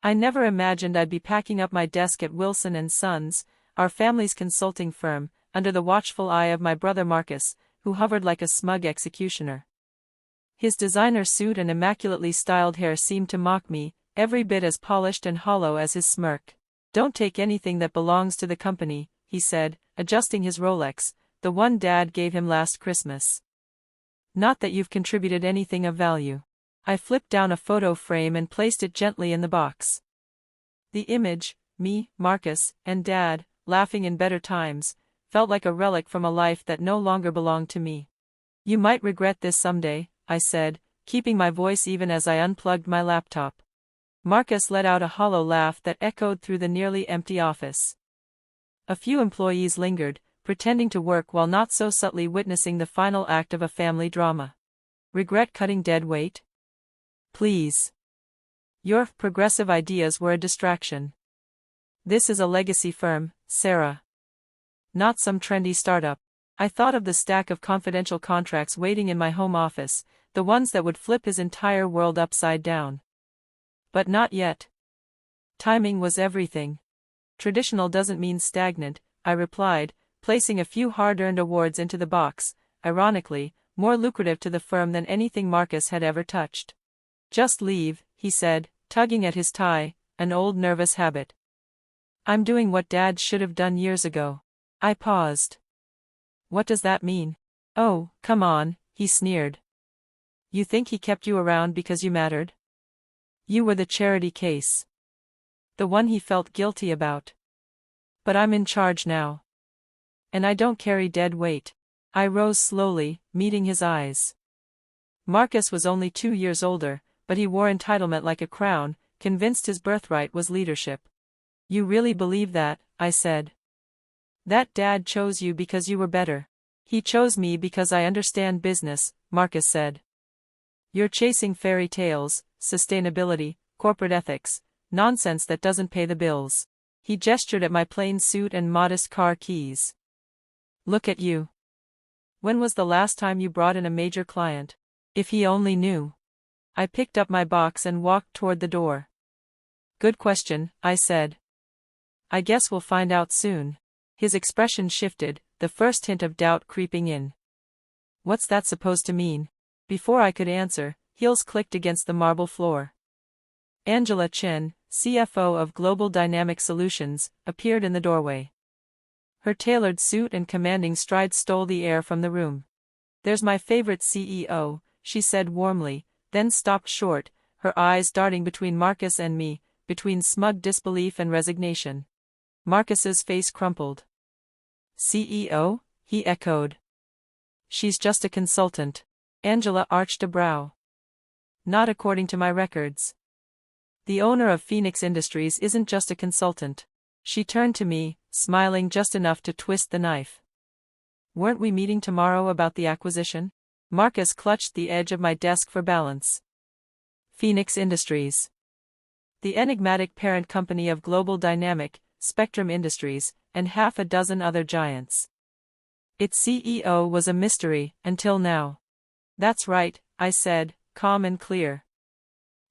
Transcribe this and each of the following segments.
I never imagined I'd be packing up my desk at Wilson & Sons, our family's consulting firm, under the watchful eye of my brother Marcus, who hovered like a smug executioner. His designer suit and immaculately styled hair seemed to mock me, every bit as polished and hollow as his smirk. "Don't take anything that belongs to the company," he said, adjusting his Rolex, the one Dad gave him last Christmas. "Not that you've contributed anything of value." I flipped down a photo frame and placed it gently in the box. The image, me, Marcus, and Dad, laughing in better times, felt like a relic from a life that no longer belonged to me. "You might regret this someday," I said, keeping my voice even as I unplugged my laptop. Marcus let out a hollow laugh that echoed through the nearly empty office. A few employees lingered, pretending to work while not so subtly witnessing the final act of a family drama. "Regret cutting dead weight? Please. Your progressive ideas were a distraction. This is a legacy firm, Sarah. Not some trendy startup." I thought of the stack of confidential contracts waiting in my home office, the ones that would flip his entire world upside down. But not yet. Timing was everything. "Traditional doesn't mean stagnant," I replied, placing a few hard-earned awards into the box, ironically, more lucrative to the firm than anything Marcus had ever touched. "Just leave," he said, tugging at his tie, an old nervous habit. "I'm doing what Dad should have done years ago." I paused. "What does that mean?" "Oh, come on," he sneered. "You think he kept you around because you mattered? You were the charity case. The one he felt guilty about. But I'm in charge now. And I don't carry dead weight." I rose slowly, meeting his eyes. Marcus was only 2 years older, but he wore entitlement like a crown, convinced his birthright was leadership. "You really believe that?" I said. "That Dad chose you because you were better." "He chose me because I understand business," Marcus said. "You're chasing fairy tales, sustainability, corporate ethics, nonsense that doesn't pay the bills." He gestured at my plain suit and modest car keys. "Look at you. When was the last time you brought in a major client?" If he only knew. I picked up my box and walked toward the door. "Good question," I said. "I guess we'll find out soon." His expression shifted, the first hint of doubt creeping in. "What's that supposed to mean?" Before I could answer, heels clicked against the marble floor. Angela Chen, CFO of Global Dynamic Solutions, appeared in the doorway. Her tailored suit and commanding stride stole the air from the room. "There's my favorite CEO," she said warmly, then stopped short, her eyes darting between Marcus and me, between smug disbelief and resignation. Marcus's face crumpled. "CEO?" he echoed. "She's just a consultant." Angela arched a brow. "Not according to my records. The owner of Phoenix Industries isn't just a consultant." She turned to me, smiling just enough to twist the knife. "Weren't we meeting tomorrow about the acquisition?" Marcus clutched the edge of my desk for balance. Phoenix Industries. The enigmatic parent company of Global Dynamic, Spectrum Industries, and half a dozen other giants. Its CEO was a mystery, until now. "That's right," I said, calm and clear.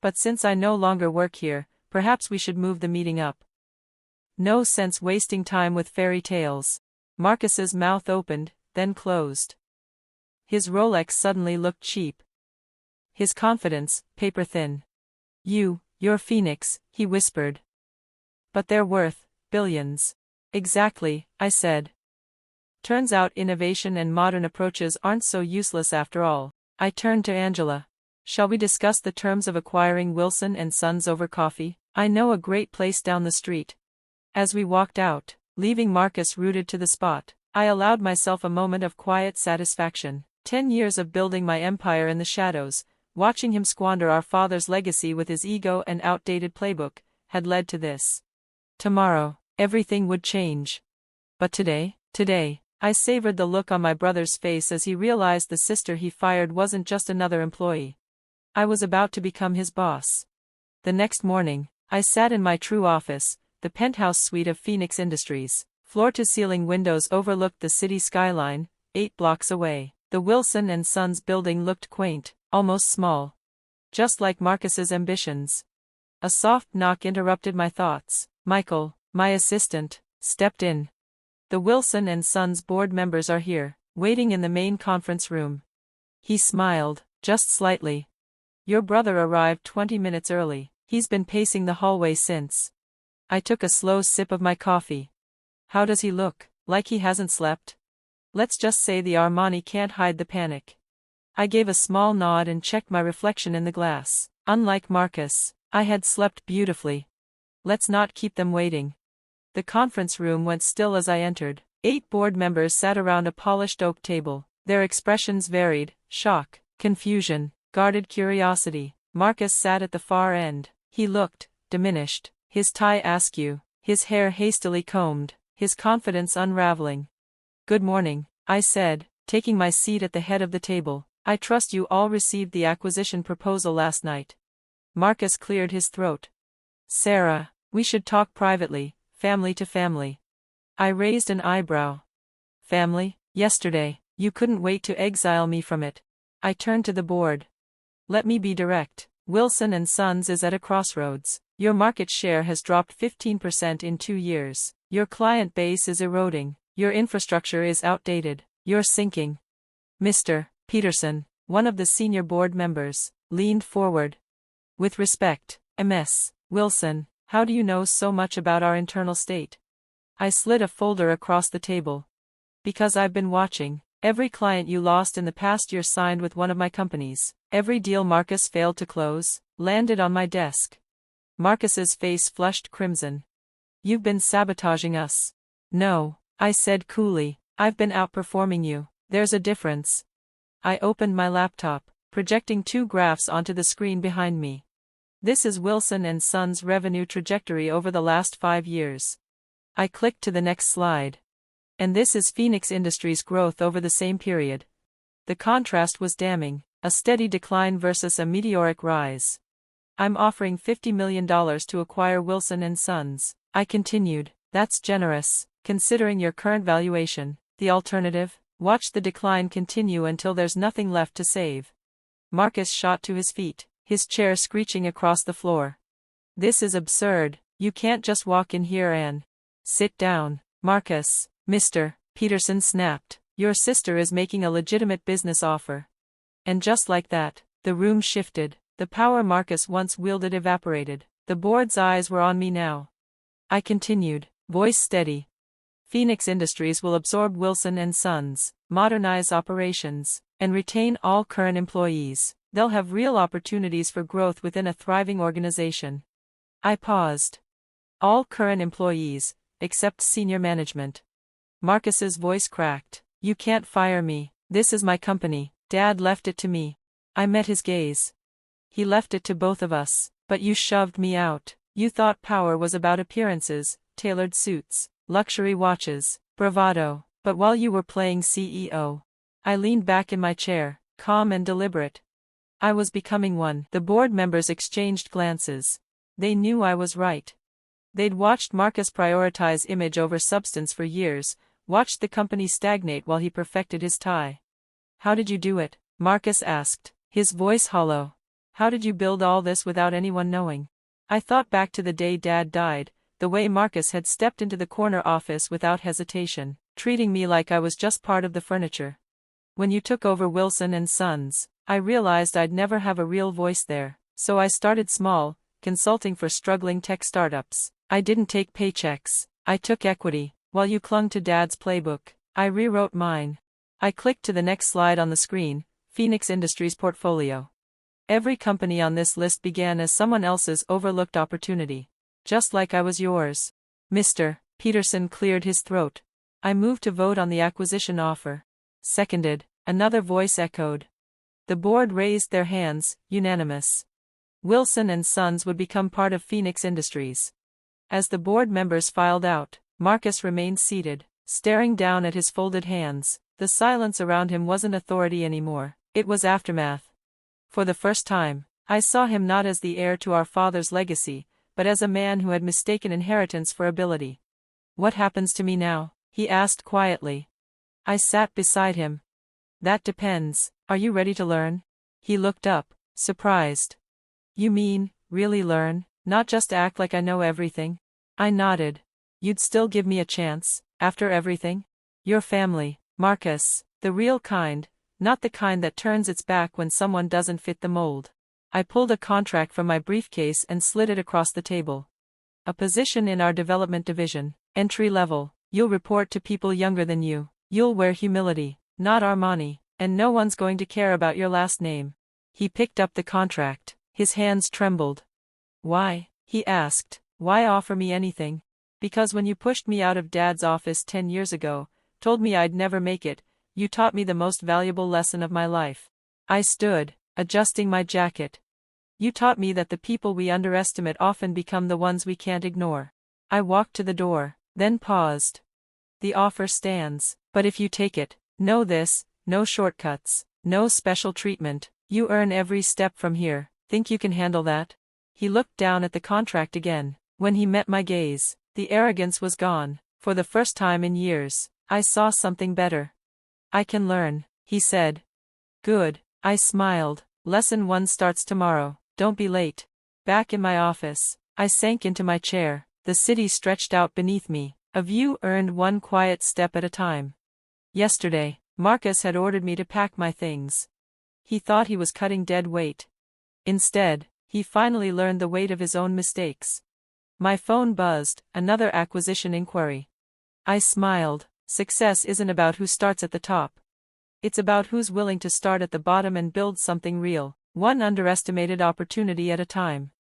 "But since I no longer work here, perhaps we should move the meeting up. No sense wasting time with fairy tales." Marcus's mouth opened, then closed. His Rolex suddenly looked cheap. His confidence, paper-thin. You're Phoenix," he whispered. "But they're worth billions." "Exactly," I said. "Turns out innovation and modern approaches aren't so useless after all." I turned to Angela. "Shall we discuss the terms of acquiring Wilson & Sons over coffee? I know a great place down the street." As we walked out, leaving Marcus rooted to the spot, I allowed myself a moment of quiet satisfaction. 10 years of building my empire in the shadows, watching him squander our father's legacy with his ego and outdated playbook, had led to this. Tomorrow, everything would change. But today, I savored the look on my brother's face as he realized the sister he fired wasn't just another employee. I was about to become his boss. The next morning, I sat in my true office, the penthouse suite of Phoenix Industries. Floor-to-ceiling windows overlooked the city skyline, 8 blocks away. The Wilson & Sons building looked quaint, almost small. Just like Marcus's ambitions. A soft knock interrupted my thoughts. Michael, my assistant, stepped in. The Wilson and Sons board members are here, waiting in the main conference room. He smiled, just slightly. Your brother arrived 20 minutes early. He's been pacing the hallway since. I took a slow sip of my coffee. How does he look? Like he hasn't slept? Let's just say the Armani can't hide the panic. I gave a small nod and checked my reflection in the glass. Unlike Marcus, I had slept beautifully. Let's not keep them waiting. The conference room went still as I entered. 8 board members sat around a polished oak table. Their expressions varied: shock, confusion, guarded curiosity. Marcus sat at the far end. He looked diminished, his tie askew, his hair hastily combed, his confidence unraveling. Good morning, I said, taking my seat at the head of the table. I trust you all received the acquisition proposal last night. Marcus cleared his throat. Sarah, we should talk privately, family to family. I raised an eyebrow. Family? Yesterday, you couldn't wait to exile me from it. I turned to the board. Let me be direct. Wilson and Sons is at a crossroads. Your market share has dropped 15% in 2 years. Your client base is eroding. Your infrastructure is outdated. You're sinking. Mr. Peterson, one of the senior board members, leaned forward. With respect, Ms. Wilson, how do you know so much about our internal state? I slid a folder across the table. Because I've been watching. Every client you lost in the past year signed with one of my companies. Every deal Marcus failed to close, landed on my desk. Marcus's face flushed crimson. You've been sabotaging us. No, I said coolly, I've been outperforming you. There's a difference. I opened my laptop, projecting 2 graphs onto the screen behind me. This is Wilson and Sons' revenue trajectory over the last 5 years. I clicked to the next slide. And this is Phoenix Industries' growth over the same period. The contrast was damning, a steady decline versus a meteoric rise. I'm offering $50 million to acquire Wilson and Sons, I continued. That's generous, considering your current valuation. The alternative? Watch the decline continue until there's nothing left to save. Marcus shot to his feet, his chair screeching across the floor. This is absurd. You can't just walk in here and sit down, Marcus. Mr. Peterson snapped. Your sister is making a legitimate business offer. And just like that, the room shifted. The power Marcus once wielded evaporated. The board's eyes were on me now. I continued, voice steady. Phoenix Industries will absorb Wilson and Sons, modernize operations, and retain all current employees. They'll have real opportunities for growth within a thriving organization. I paused. All current employees, except senior management. Marcus's voice cracked. You can't fire me. This is my company. Dad left it to me. I met his gaze. He left it to both of us, but you shoved me out. You thought power was about appearances, tailored suits, luxury watches, bravado, but while you were playing CEO. I leaned back in my chair, calm and deliberate. I was becoming one. The board members exchanged glances. They knew I was right. They'd watched Marcus prioritize image over substance for years, watched the company stagnate while he perfected his tie. How did you do it? Marcus asked, his voice hollow. How did you build all this without anyone knowing? I thought back to the day Dad died, the way Marcus had stepped into the corner office without hesitation, treating me like I was just part of the furniture. When you took over Wilson and Sons, I realized I'd never have a real voice there, so I started small, consulting for struggling tech startups. I didn't take paychecks, I took equity. While you clung to Dad's playbook, I rewrote mine. I clicked to the next slide on the screen, Phoenix Industries portfolio. Every company on this list began as someone else's overlooked opportunity. Just like I was yours. Mr. Peterson cleared his throat. I moved to vote on the acquisition offer. Seconded, another voice echoed. The board raised their hands, unanimous. Wilson and Sons would become part of Phoenix Industries. As the board members filed out, Marcus remained seated, staring down at his folded hands. The silence around him wasn't authority anymore, it was aftermath. For the first time, I saw him not as the heir to our father's legacy, but as a man who had mistaken inheritance for ability. What happens to me now? He asked quietly. I sat beside him. That depends. Are you ready to learn? He looked up, surprised. You mean, really learn? Not just act like I know everything. I nodded. You'd still give me a chance, after everything? Your family, Marcus, the real kind, not the kind that turns its back when someone doesn't fit the mold. I pulled a contract from my briefcase and slid it across the table. A position in our development division, entry level. You'll report to people younger than you. You'll wear humility, not Armani, and no one's going to care about your last name. He picked up the contract. His hands trembled. Why? He asked. Why offer me anything? Because when you pushed me out of Dad's office 10 years ago, told me I'd never make it, you taught me the most valuable lesson of my life. I stood, adjusting my jacket. You taught me that the people we underestimate often become the ones we can't ignore. I walked to the door, then paused. The offer stands, but if you take it, know this, no shortcuts, no special treatment. You earn every step from here. Think you can handle that? He looked down at the contract again. When he met my gaze, the arrogance was gone. For the first time in years, I saw something better. I can learn, he said. Good, I smiled. Lesson 1 starts tomorrow. Don't be late. Back in my office, I sank into my chair. The city stretched out beneath me, a view earned one quiet step at a time. Yesterday, Marcus had ordered me to pack my things. He thought he was cutting dead weight. Instead, he finally learned the weight of his own mistakes. My phone buzzed, another acquisition inquiry. I smiled. Success isn't about who starts at the top. It's about who's willing to start at the bottom and build something real, one underestimated opportunity at a time.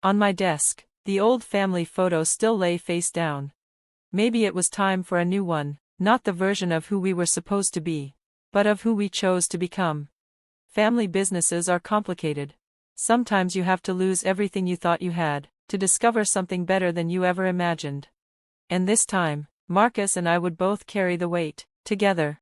On my desk, the old family photo still lay face down. Maybe it was time for a new one, not the version of who we were supposed to be, but of who we chose to become. Family businesses are complicated. Sometimes you have to lose everything you thought you had, to discover something better than you ever imagined. And this time, Marcus and I would both carry the weight, together.